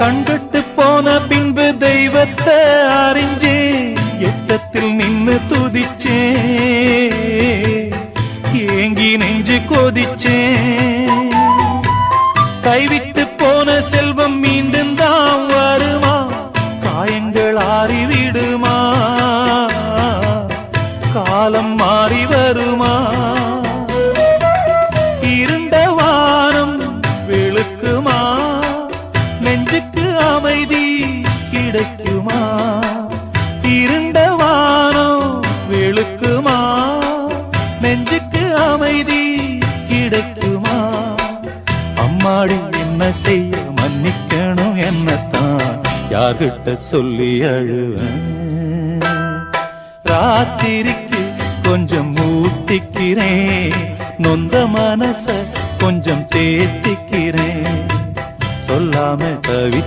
கண்டுட்டு போன பின்பு தெய்வத்தை அறிஞ்சே எட்டத்தில் நின்னு துதிச்சே ஏங்கி நெஞ்சு கொதிச்சே கைவிட்டு போன செல்வம் மீண்டும் தான் வருமா காயங்கள் ஆறிவிடுமா காலம் மாறி வருமா இருண்ட வானம் வெளுக்குமா நெஞ்சுக்கு அமைதி கிடைக்குமா இருண்ட வானம் வெளுக்குமா நெஞ்சுக்கு அமைதி கிடைக்குமா அம்மாடி என்ன செய்ய மன்னிக்கணும் என்னத்தான் யார்கிட்ட சொல்லி அழுவேன் ராத்திரிக்கு கொஞ்சம் ஊத்திக்கிறேன் நொந்த மனச கொஞ்சம் தேத்திக்கிறேன் சொல்லாம தவி